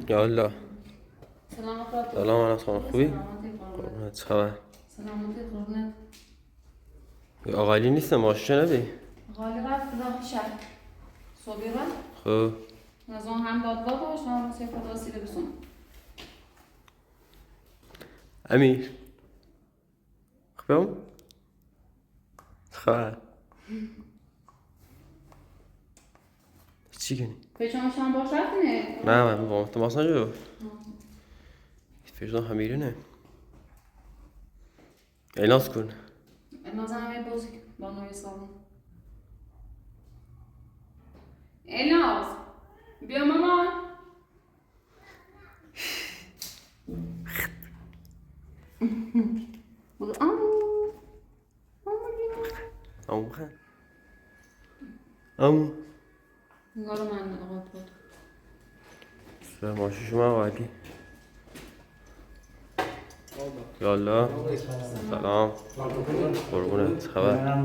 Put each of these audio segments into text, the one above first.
یالا سلامت. سلام علیکم. خوبی؟ سلامتی قربونت. قربونت. چه خبر؟ سلامتی قربونت. آقا علی نیست، ماشین شنیدی؟ غالی رفت راه شهر. صبحی رفت. خب از اون هم داد باش هم سیفت وسیله بسون. امیر خوبم؟ چه خبر؟ چی کنی؟ پیشم شام باش رفتنی؟ نه من با تماس نجو پیشم خمیره نه ایناس کن نازنین بازی با نوی سالن. ایلاس بیا مامان. بگو آمو آمو آمو بخن آمو نگاه رو من نگاه بود. سلام ماشین شما آقا علی. یالا سلام قربونت. چه خبر؟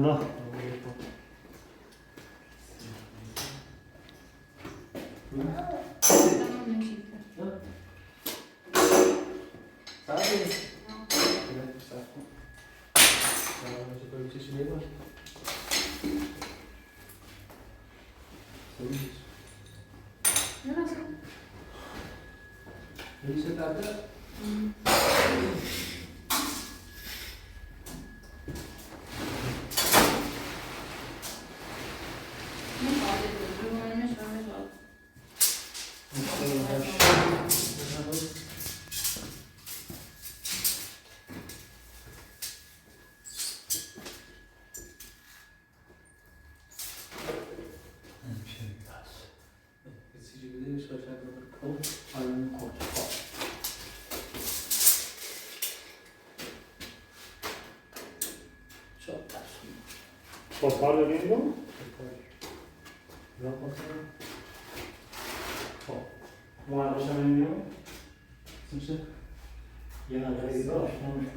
Total lindo. معرض منو میشه یه نگاهی داشت نمیشه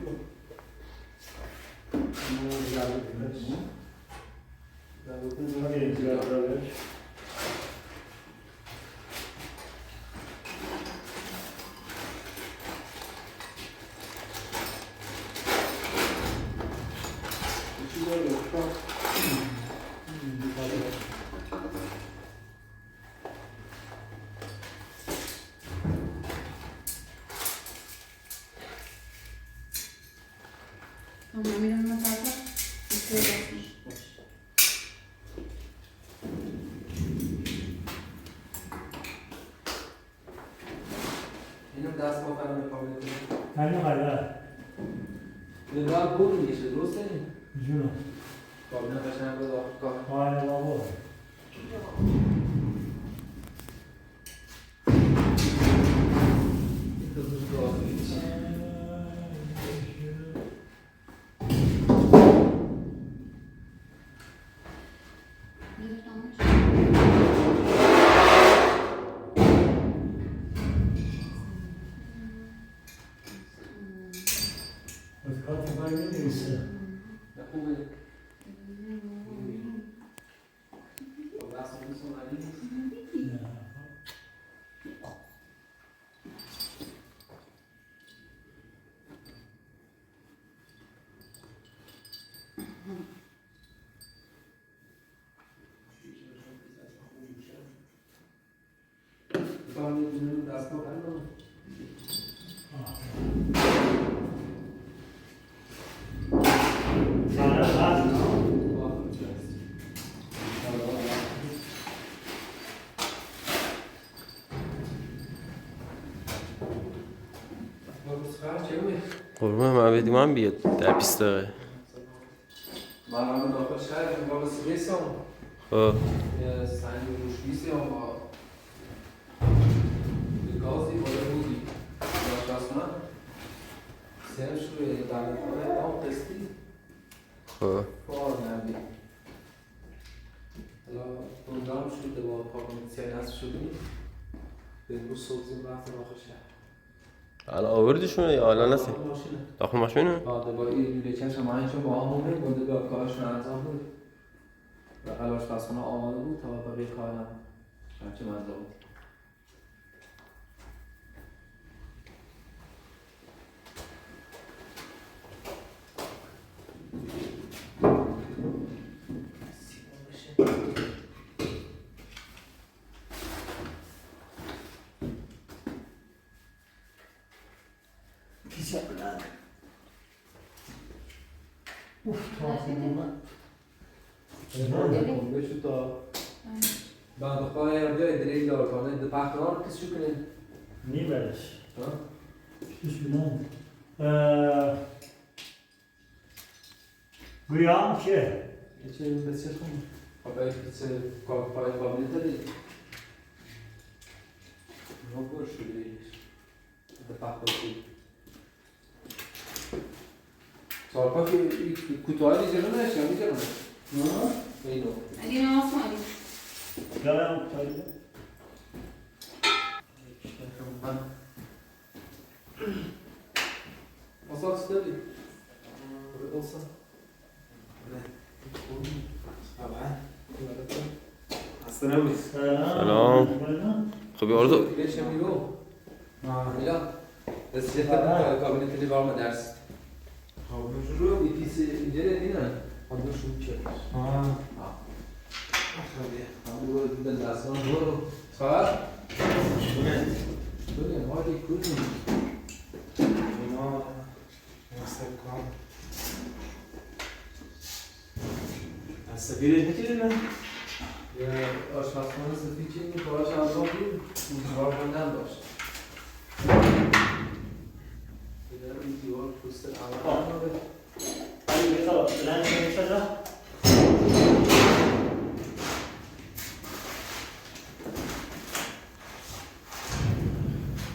من میرم مطابق استراحت. اینو دست ما فرام کامل کنیم. همین قدر نگاه بود میشه درسته این؟ جونم کابینه قشنگ بود آخر کار. آره بابا این تو دوست آخری چی؟ از کار فکر نمی‌نویسه نه خوبه. با دست ما دوست اومدی نیست. بفرمایید اینو دست ما فرام کنیم. قربون من بدیم من بیاد در 20 دقیقه. من الان داخل شهر با سوئیس هم خب یه سنگ روش بیسیم با گازی بالا بودی داشتم سرش روی دندانه آب قسطی خب کار نردی حالا بندام شده با پاکمیتسی نصف شدیم به امروز صبح زیم رفتم آخر شهر الان آوردیشون یا الان نسی؟ ماشینه داخل ماشینه؟ بعد با این لوله هم همینشون با همونه بوده با کارشون انجام بود و خلاش پسخونه آماده بود تا بقیه کارم هرچی انجام بود Uf, tuhafım ben. Kung best ut av bandskär och det är idag kan inte packa något till cykeln. Niye böyle? Ja. Bismillah. Bu yağın ki. Inte speciellt. Har jag lite kvar på lite dit. Nog går det inte packa till. Så har jag kutuar i zero nej, jag inte gör. Ha? Nej då. علی نماز کنی. Yalan tutarlı. Vad sa du det? Olsa. Aslanım. سلام. خب orada Geç yemiyor. Ja. Det sitter på kabinettet i varma ders. Har du şunu? İkisi incele değil mi? Hadi şunu çek. Ha. Hadi bu da dersen doğru. Sağ. Böyle hadi kurun. Buna nasıl kan? Nasıl bir ne? Ya aşağısında için baş almak değil. Var benden baş. Bir diyor kusur alan. Hadi bir tarafa. Ben seni çaza.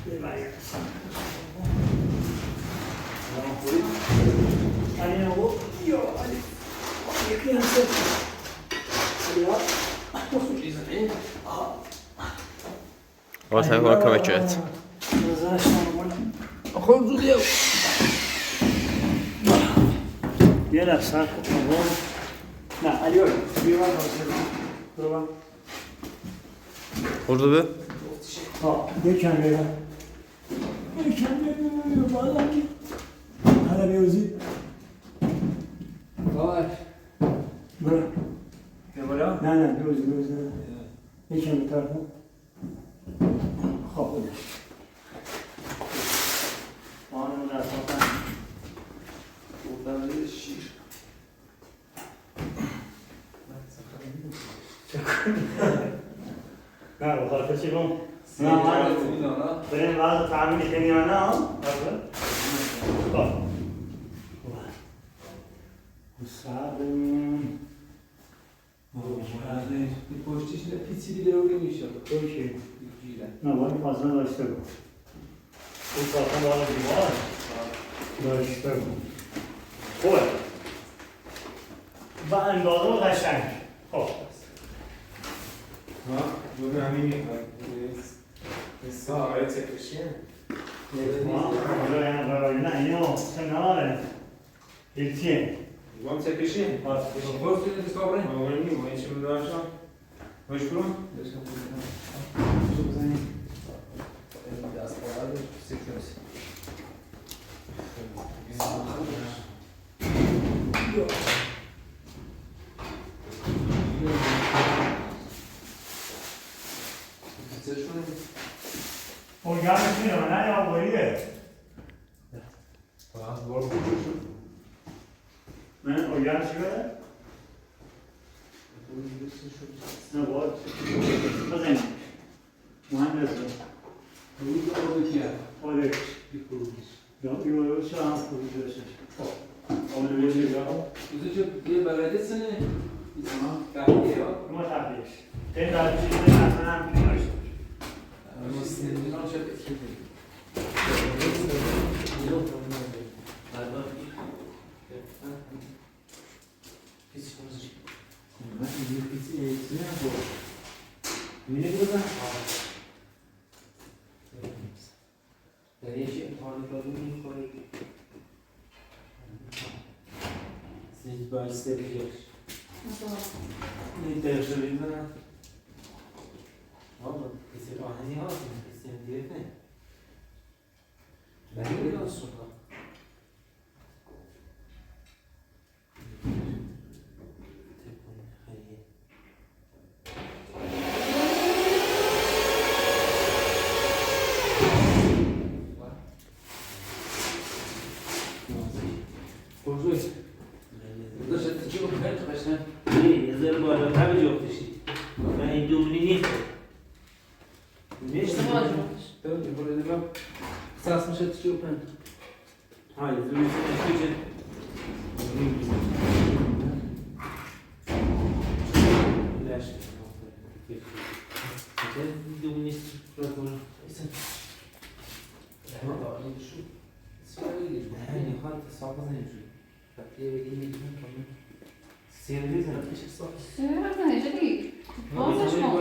Bir bak. Hani o? Yok. Hadi. Yıkayamsın. Hadi ya. آقا سعی کنم کمک کرد. خود زودی یه لحظه نه علی öyle bir var dur bak Orada be. ha de kendine de kendine vallahi hala bir uzi Var. dur Ne var ya? ne bir uzi de kendine tarafı hop anı da zaten Buradan bir şiir. نه بخاطر چی بون؟ Ne var? Ne بریم وضع تعمیر کنی یا نه؟ خب Usadım. Bir poşet içinde pitsi bir öyle mi inşallah? Okey. İlgiyle. Ne var? Fazla da işte bu. Bu zaten var bir var. Da işte bu. خوبه. و اندازه و قشنگ. خب. Ha? Bu همین میخواد. ساعت چکشیه. حالا یعنی برای نه اینو کناره. یکیه. Вам çekişiye. Poşet içinde sabırın. Ama ne bu? Hiç mi daha şu? Hoş bulduk. Biraz pahalı. Sekiyoruz. O gelmesin ama ne ya bu iyi. Var mı? Ne o gelmesin böyle? Ne var? Kızım. Mühendis. Orada. Ya bir şu an kuruluyorsun. Onu bir şey yapalım. Bir belediyesini tahliye yok. Ama tabii. Sen daha bir şey yapmadan bir şey. Ama sinirli olan şey değil. Nasıl var? Kurzuy. Então, eu vou levar. Sasma się tściupem. Hayır, zürüyüzün eşliği. Sövme nece değil. Olmuş mu?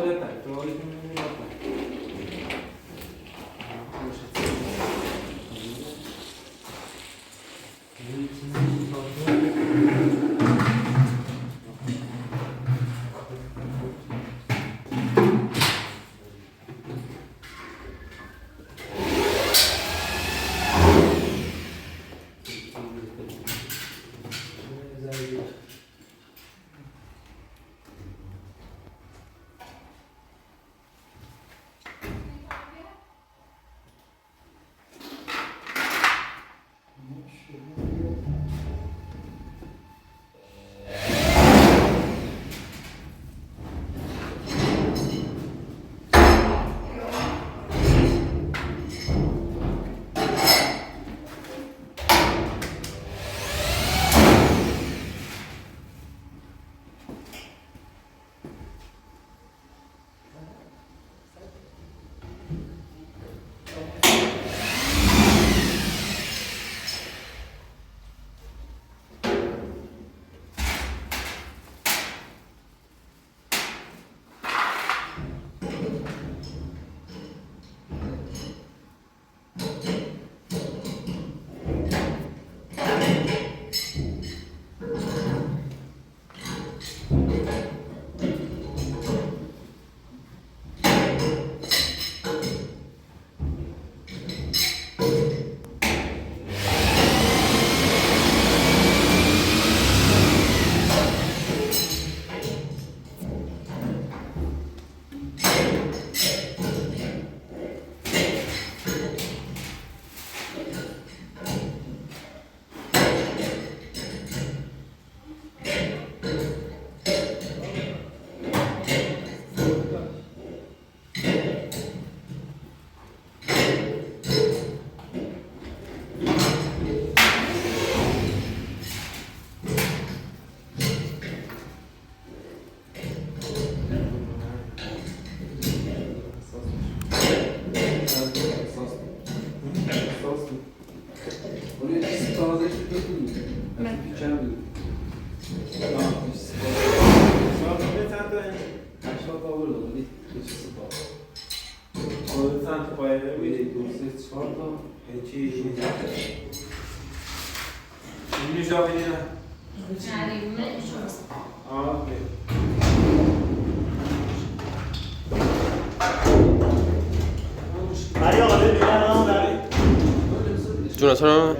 جون اصلا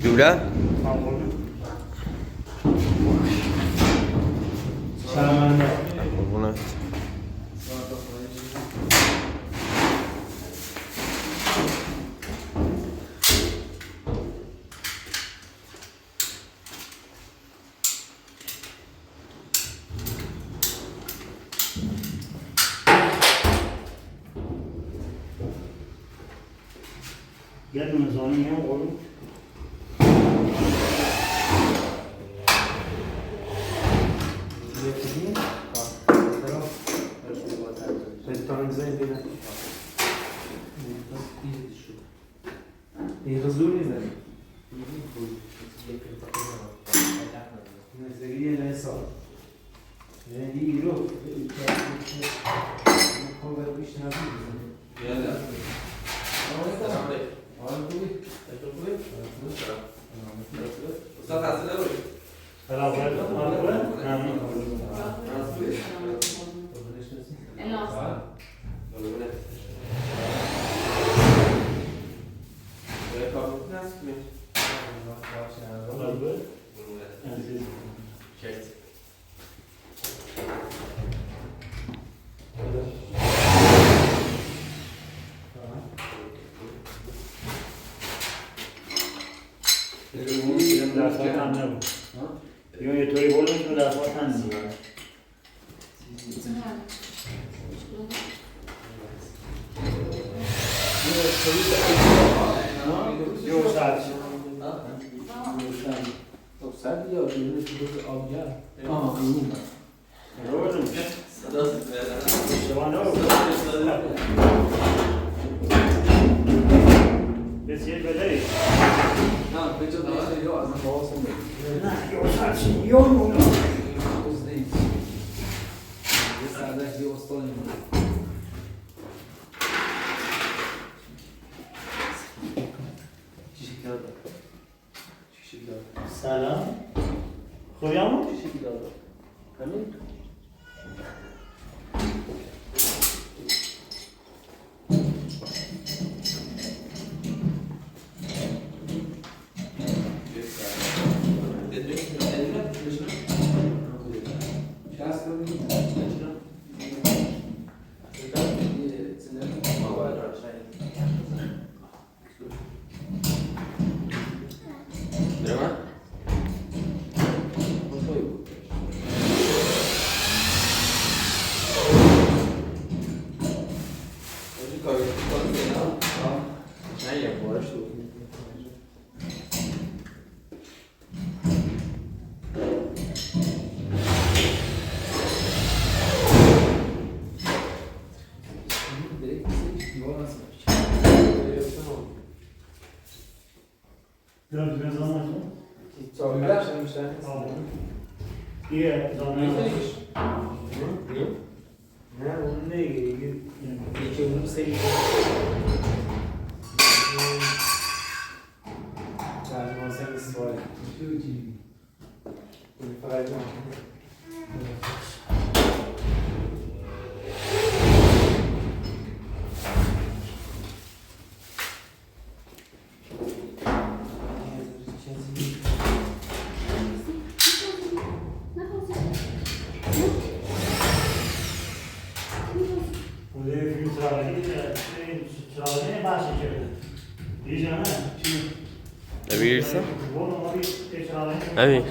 لوله قربونت یه دونه زانی هم قرون یه طوری بولم که در خواهد هم Güzel. یه ساعت خب سرد یا بیرون تو روز آبگرم این روزم شبانه رو بسیار بدهی نه به جا دیگه یا از من بااسم نه یه ساعت یه مونه روز نیست یه سرده یه استان نیست چی شکل داد؟ چی شکل داد؟ سلام خوبیامو؟ چی شکل داد؟ همین؟ Biraz zaman var. Tamam. İyi zaman var. نه اون نگه یکی اونم سیلی ترجمه استفاده فقط Buraya film sıralarını bahsi çekti. Diyeceğim ha. Verirsen. Bu onu bir sıralarını Evet.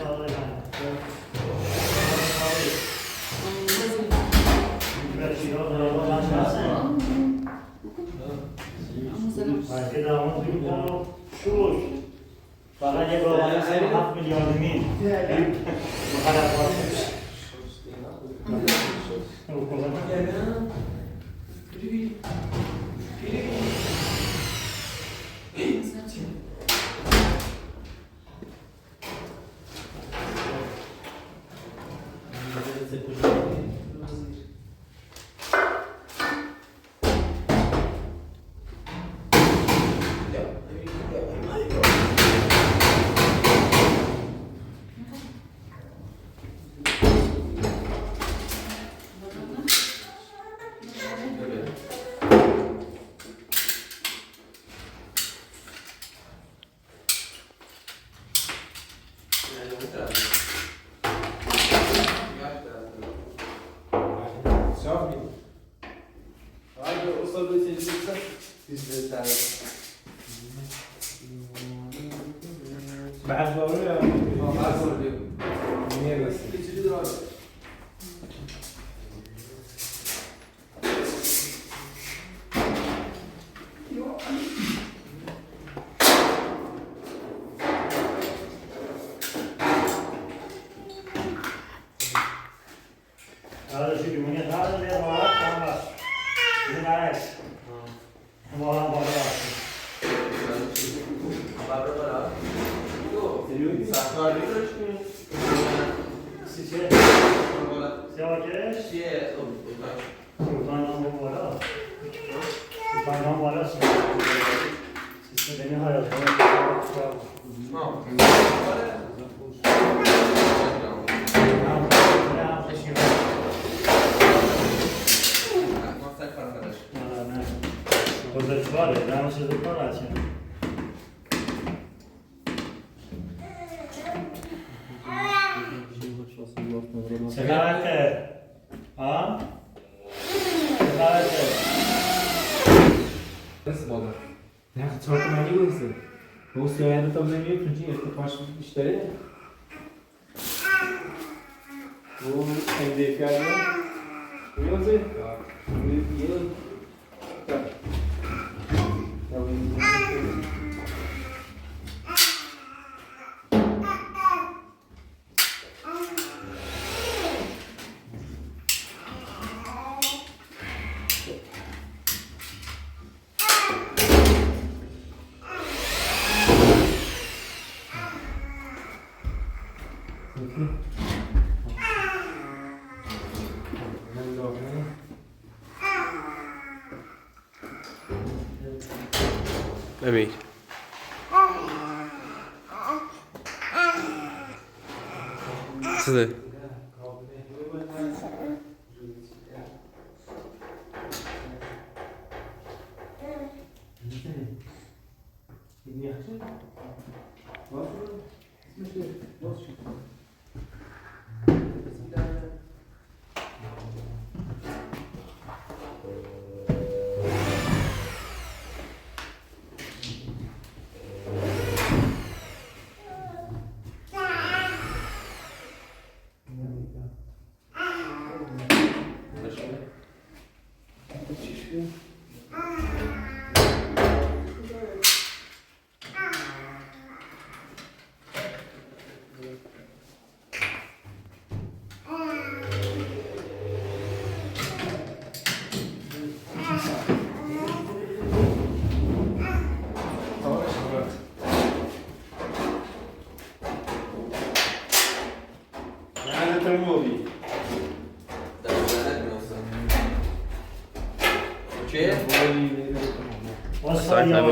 Belki daha onu duyup onu şuur. Fakat ya babanın seni 7 milyon min. Bu kadar fazla. Bu kadar. بردارو یا نیه بسید Ahora sí que me voy a dar de robar camas. Una vez. Vamos a volver. Si c'è. Siamo a che? Sultan non vuole. Sultan non vuole. Si sta bene hayal. Cosa ci vuole? Dobbiamo sedurci. Sekarang ha? Sekarang Nasıl baba? نه چهار تومنی گذاشته با سیاهنده تا نمیتون چی ارتفاعش بیشتره bu MDF'de görüyor musun? امیر چیزه؟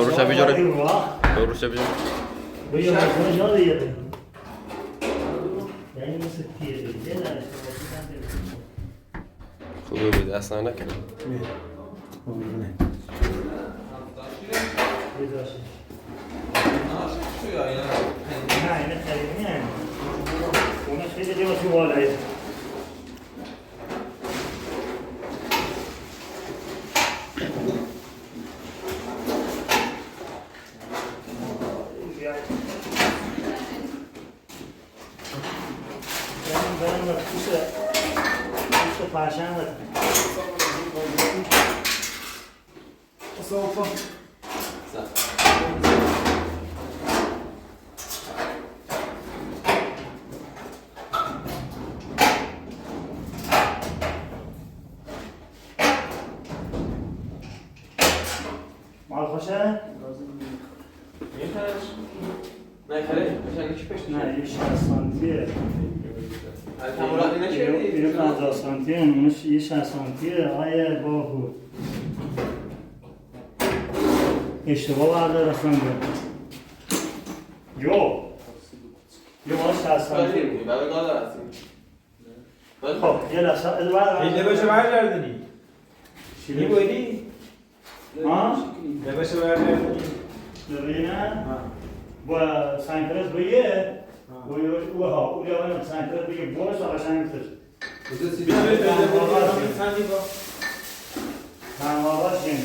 روش بیجاره روش بیجاره بیا کجا دیگه یعنی مثل تیره دیگه خوبه بود اصلا نکنه نه اینه خیلی نه اونه خیلی دیگه تو بالایی پرشنبه مال خوشه؟ نه خیلی قشنگی چی پشت نه یه 60 سانتیه تمرات نشدی اینو 50 سانتیه اونش یه 60 سانتیه آقای باهو اشتباه بردار اصلا یو مال 60 سانتیه بود برای دادر هستیم خب یه لحظه از بعد لباش برگردونی چی می‌بودی؟ ها؟ لباش برگردونی ببینن با سنگرز بگه او لیوان سنگرز بگه برش آقا سنگرز تنهاواش اینه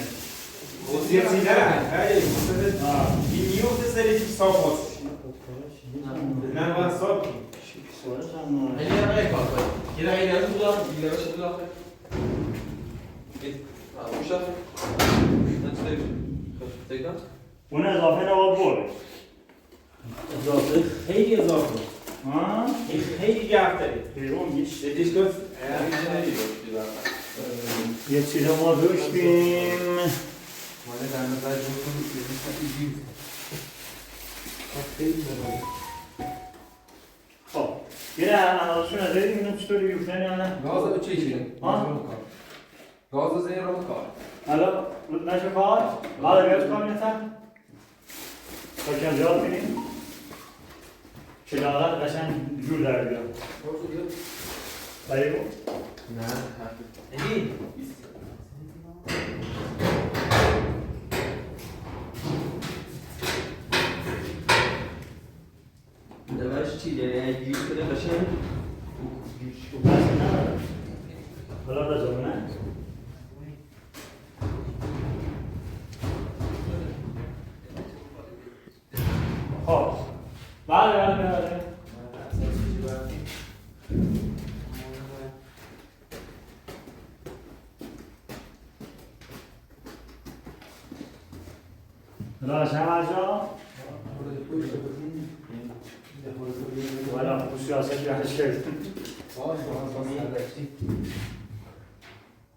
این میوفته سری که صاف هست نه باید صاف کنی سوالش هم خیلی هم کار کنی یه دقیقه نیاز بود آخر دیگه باشه بود آخر خوش آخر نه چه دیگه اون اضافه نباید برش اضافه خیلی اضافه ها؟ خیلی گرد داری بیرون میشه دیدیش گفت یه چیز ما داشتیم ماله در نظر جون کنید یه دیگه خیلی مباید خب یه انالشون از داریم اینو چطوری بیفتن یا نه؟ گاز رو چی چیه؟ گاز رو زیر رو کار حالا نشه کار؟ بعد بیاد کار میتن؟ تا که انجام بینیم که لاغت قشنگ جور در بیاد بایگو؟ نه ادی لباش چی؟ یعنی گیش کنه قشنگ حالا رضا نه؟ خب بله راش هم از جا؟ والا سیاست بیانش کرد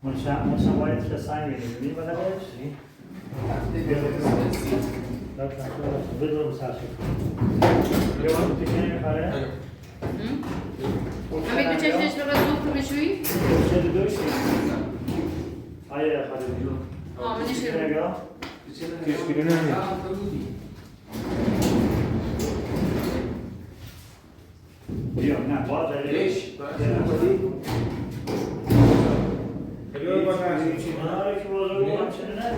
مشان باید که سنگ میدونی بلدش؟ بدون مسافر یه وقت تکنی میخواره؟ همین تو چشمش به رزوق بشویی؟ چه دوشتی؟ آیا خاله بیرون؟ آمنه شروع کشگیری نمیاد. بیا نه باز داری خیلی با تنظیم آره که بازو بودم چرا نه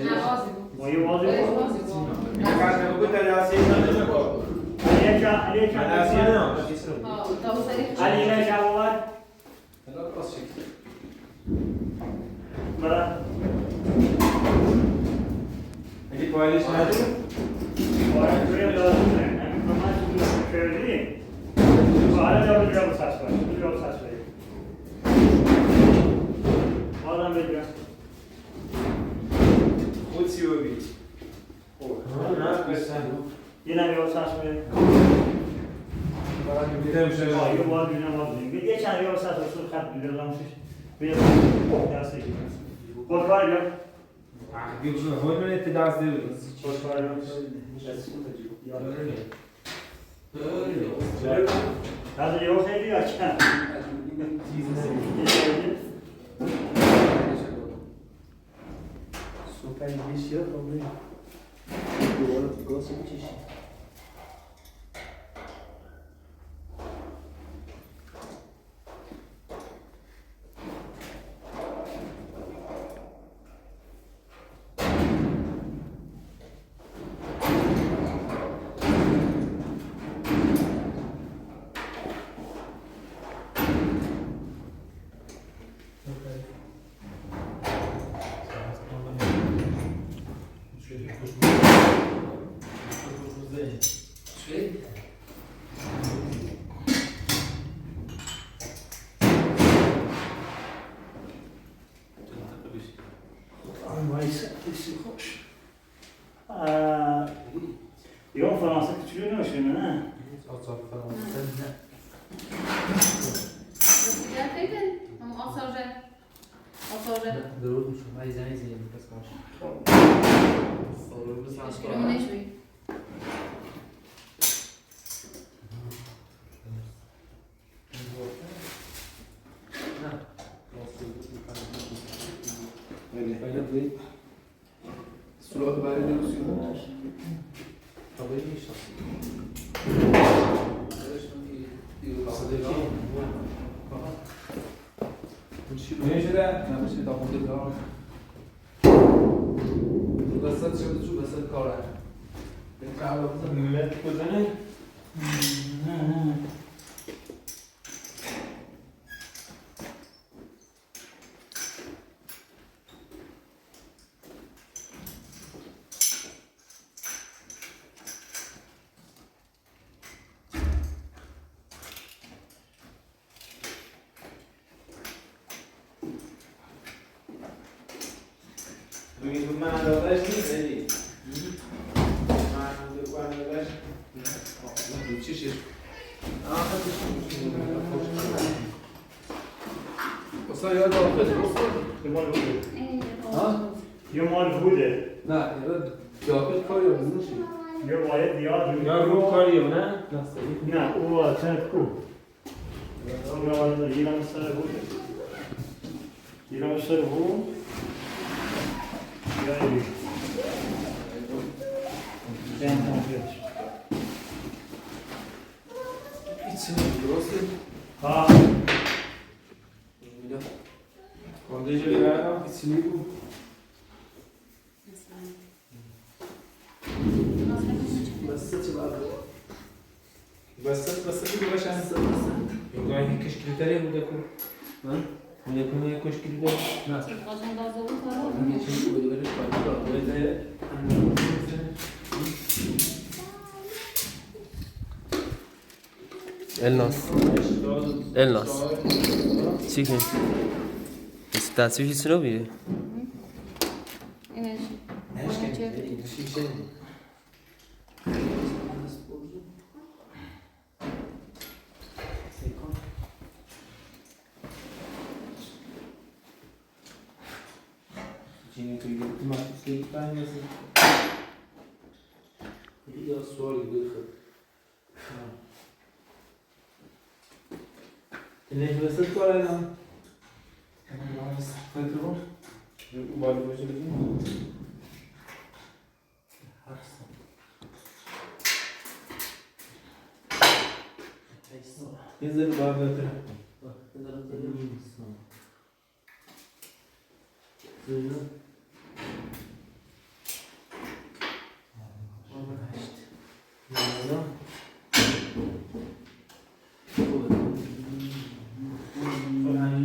نه بازی بود. ما یه بازو باید بود بازی بود. نه بگو تلاسیه نمیاد. علی تلاسیه نه. آه، تا سری علی نه جواب برا اگه پایلیش نداری آره توی لازم نه همین کمان تو کردی حالا جواب جواب ساس باید جواب ساس باید بازم بگیرم خود سی و بی نه بسن یه نمیاد ساس باید دیدم شده یه باز بیرم باز بیرم یه چند جواب ساس باید خط بیرم لامشش بیرم دسته گیرم خود کار بیرم بیوزن هول من اتداز دیوز خود کار بیرم از یه خیلی آچن Super início, também. Agora ficou sem xixi. يوم فرنسا كتشوفون واش هنا Ja, kijken. Om afzorgen. Afzorgen. درود میشه من زنی زنی پس کاش Misschien nog niks meer. سراغ برای نمیسیم طبعی میشنم نمیشه نمیشه تا خود کار وسط شده چون وسط کاره به کار بزن ملت بزنه بگید من اندازش نیست ادی من اندازش چی شد؟ اصلا یاد آفت یه مال بوده نه یاد جاکت کاری هم بزنشی یه باید یاد یا رو کاریو نه؟ نه او اصلا کو ایران سر بوده ایران سر بود یعنی زن کنفیش هیچی درسته؟ ها میگم کنده جلی بردم هیچی نیگو بسته چه بعد بسته که باشن اینگاه این کشکیلی بوده کن بوده کن یه کشکیلی داری نه میگه چه بوده برش باید الناس الناس چیکن تصویر هیچ نبیه شیشه Tinha que ir tomar que tá nesse. E a sua liga. Ele vai ser qual é não? Foi tudo. او بالا باشه بزن. یه ذره بالا بتره.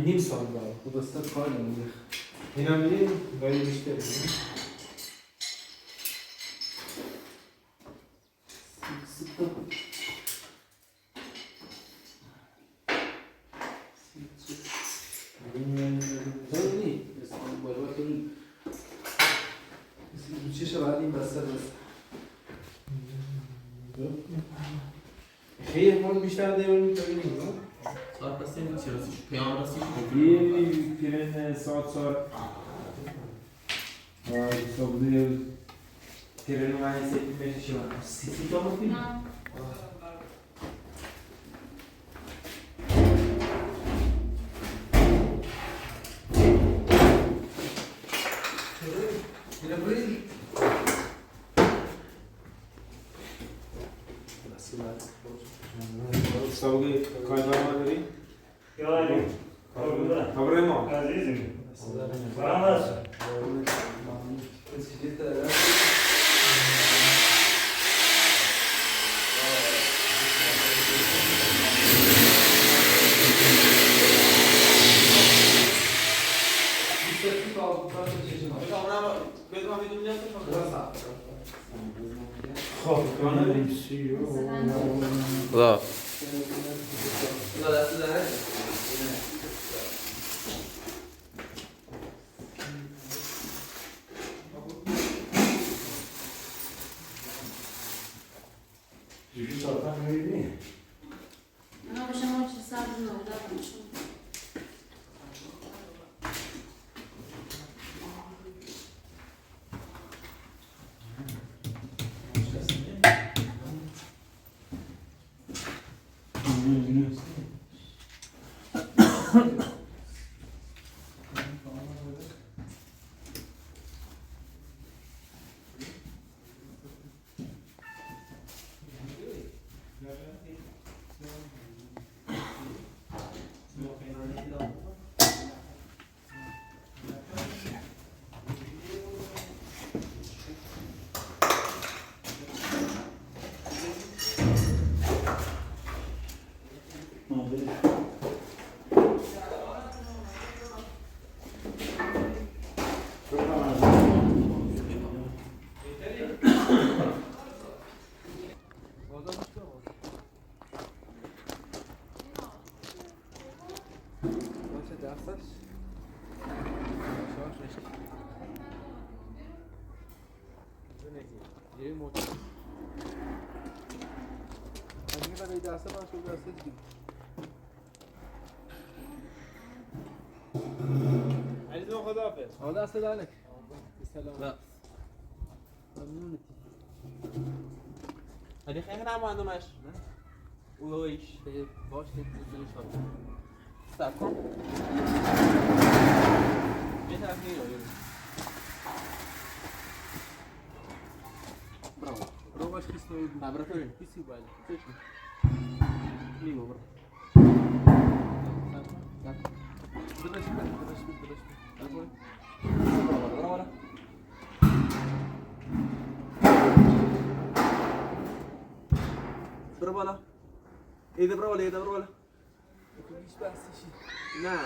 نیم سال بالا. خدا ست کار نمیده. اینم دیدیم باید بیشتر خیلی مال بیشتر دیوار میتونیم ساعت رسید چی رسید؟ پیام رسید؟ یه پیرن ساعت صبح پیرن من سیتی میشه شما سیتی تو مفید؟ نه. سوگی کایدار ما داری؟ یا علی خبر ما عزیزیم سلام هست خب خدا جوشی ساعتم میبینی؟ نه باشه ما چه سبز نودا کنشون. عزیزم خداحافظ حالا دست دارنک سلام علی خیلی نمایندمش اویش باش که بزنی شاد سب کن یه طرف نیرو براو رو باش کسی نوید laboratorio کسی باید ligo bro درش ahora برو بالا ایده برو بالا هیچ بحثی نه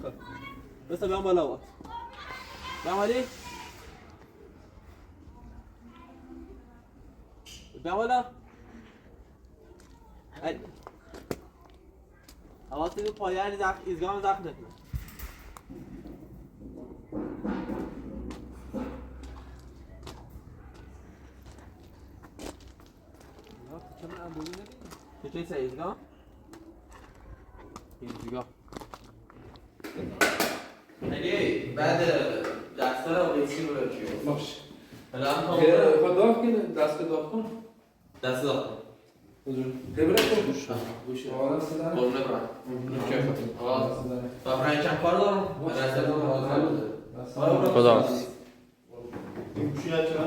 خب بس بیام بالا با بیام علی بیام بالا علی حواست تو پایان ایزگام زخم نکنه چون اندازه ندید چه چیز ایزگام؟ ایزگام علی بعد دستا رو قیچی رو بکیو باش الان خدا کنه دست داد کن دست داخل تبرك گوشه آره سلام قربونه برم آقا بفرمایید یکم کار دارم خدا این گوشی ها چرا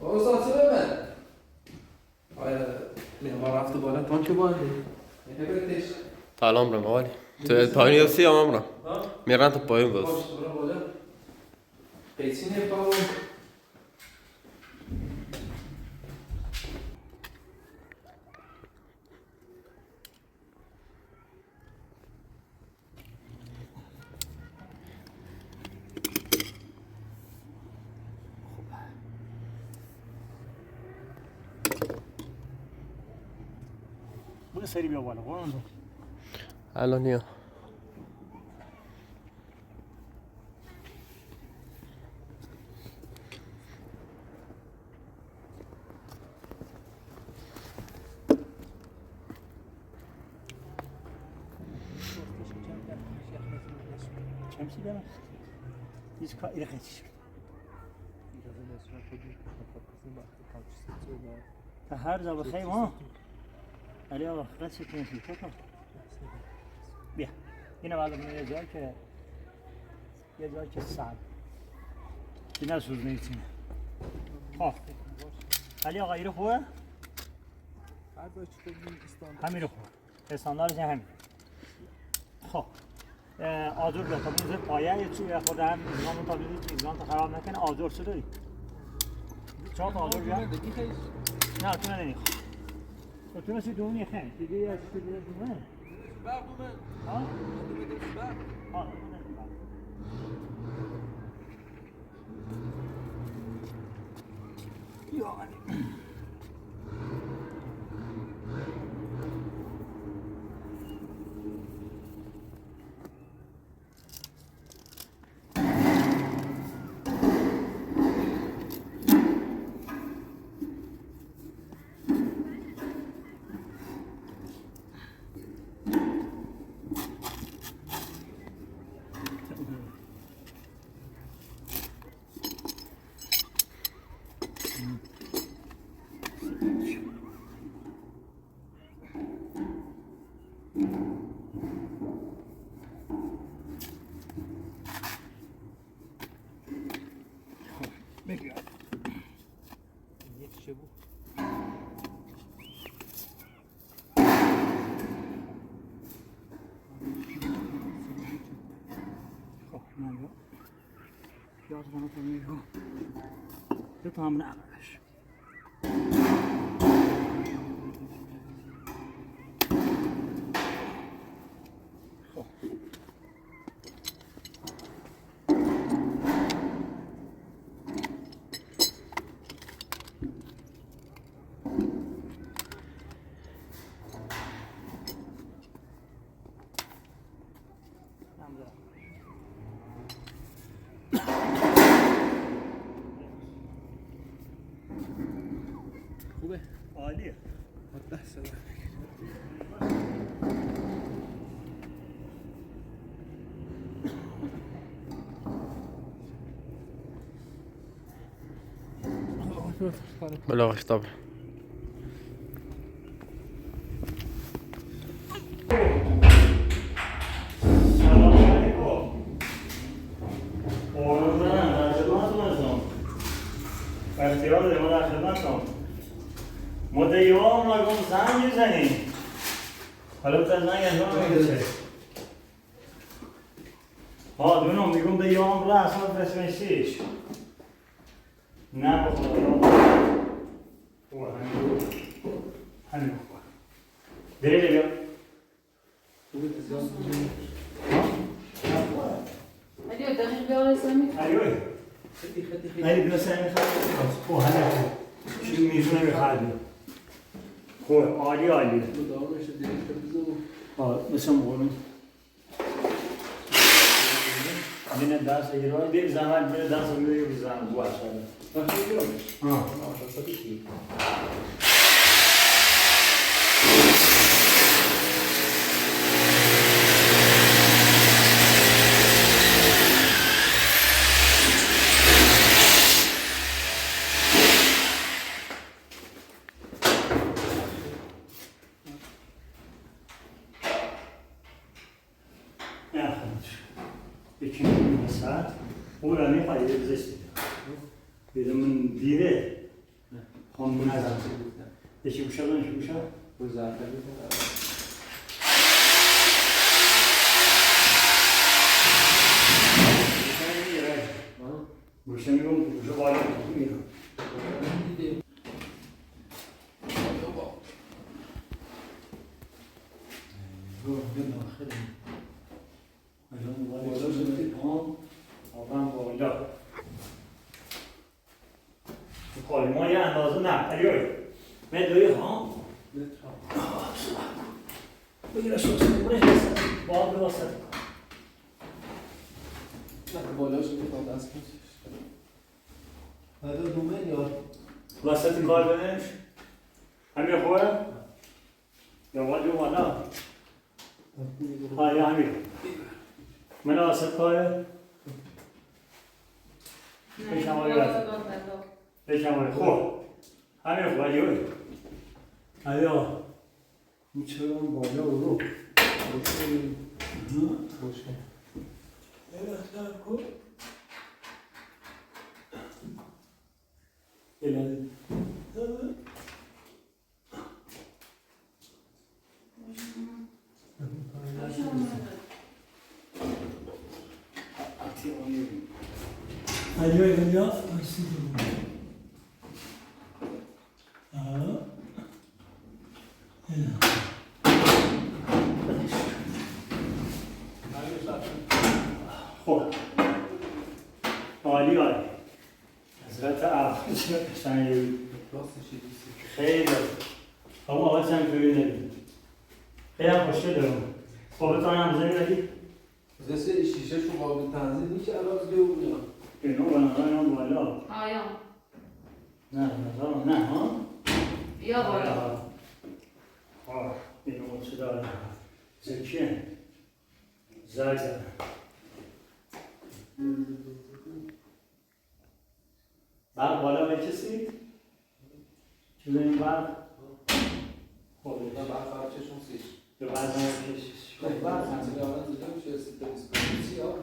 آقا ساعت ببن آیا مهمان رفته بالا تان که بالا تبرکش تا الان برم آقای تو پایین یفتی یا من برم میرن تو پایین بس باش برو بالا پیچی نپاو برو سری بیا بالا قربان تو. الان یا چمسی دارم هیچ کاری خیلیش تا هر جا بخیر ها علی آقا خلاص کنید تو بیا اینو بعد من یه جایی که سعد اینا سوز نیستیم خب علی آقا ایرو خوبه؟ همین رو خوبه استاندارش همین خب آجر بیا تا بینزه پایه یه چی خود هم ایزگان تا بینزه ایزگان تا خراب نکنه آجر شده چهار تا آجر بیا؟ نه تو ندنی خب تو نسی دونی خیلی دیگه یه چیزی دیگه دونه برق دومن ها؟ برق ها یا علی بگیر یک شبو خب من رو یاد کنم تو میگو تو تا هم نعملش خب خوبه عالیه ده سلام بلا خطاب سلام علیکم قربان در خدمتتونم اختیار داریم ما در خدمتتون ما دیوام نگم زنگ میزنیم حالا بزن زنگ انجام میگه ها دونم میگم دیوام را اصلا فرسمشیش نه بخدا خوبه همین خوبه دلیل بیا خوبه زیاد علی دقیق بیار اسلامی علیوی خطی علی بیا سر میخواد خوب همه خوب چیز میزونه میخواد خوب عالی عالی داغش دیگه بزو بسم قولون بینه درس ایران دیر زمان بینه درس میگه بزن بو اصلا ها نه خودش یکی میگه ساعت اون را میخوایی بزشتی بیده من دیره خون نزم یکی بوشه دانش بوشه بوشه میگم بوشه بالا میگم ما یه اندازه نه علیوی مدوی ها بگیره شد برش بسد باید بواسد بالاش میخواد دست کشش هذا دومين یا واسط کار بنش همین خوبه یا ولی والا های همین من واسط کاره بشم خوب همین خوب علیوی علیوی میچه بالا و رو باشه الهی علیوی بیا خب عالی عالی حضرت افغانستان خیلی اما آقای هم جوری نبید خیلی هم خوشگل دارم خب بتانه هم زمین ندید زسه شیشه شو قابل تنظیم میشه عراض بیرون اینو بناهای هم بالا آیا نه ها بیا بالا اینو چه داره زکیه زایده برق بالا بکسید چیزه این برق خب نه بعد چشون سیش به بعد هم کشیش بعد همه آن دیگه میشه استفاده ها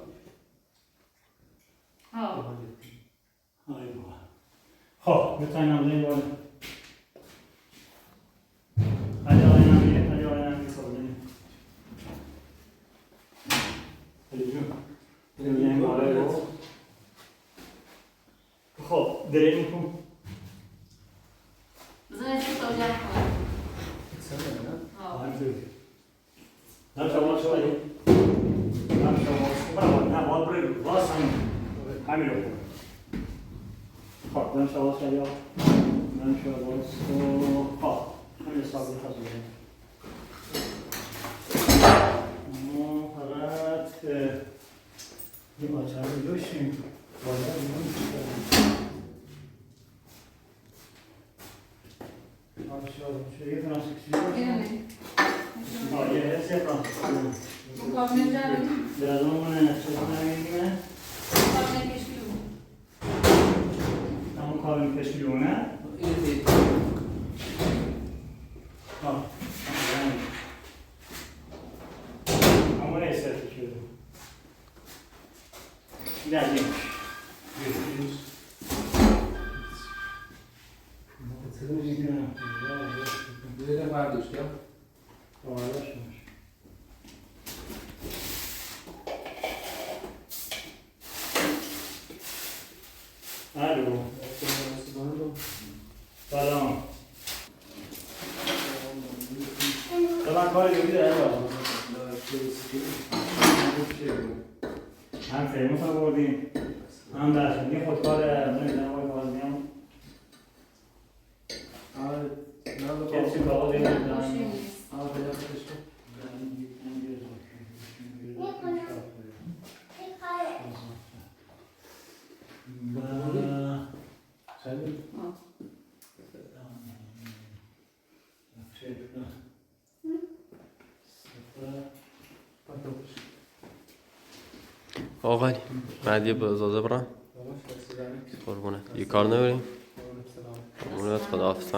ها های بابا خب میتونیم نمونه این بالا علی آقای نمیه علی جون این بالا رو خب دره میکن بزنید که تا جمع کنم ها نه شما شوی نه شما نه باید برید راست همین رو کنم خب نه شما شوی نه شما خب همین حسابی خواهد ما فقط این آچار رو داشتیم بالا یه فرانسیسی یه سه فرانسیسی مکامل جاریم برادرمون چطور نمیدونه مکامل کشکیلو همون کارون کشکیلونه همون ایسته شده ندیم دیگه برداشت کرد الو سلام طبعا کار یوری داره هم فیلموس رو بردیم هم درشنگی خودکار نمیدونم باید بازیم کسی کاغذ نمیدونم آقای بعدی به ازازه برم قربونه یه کار نبریم قربونت خدا حافظ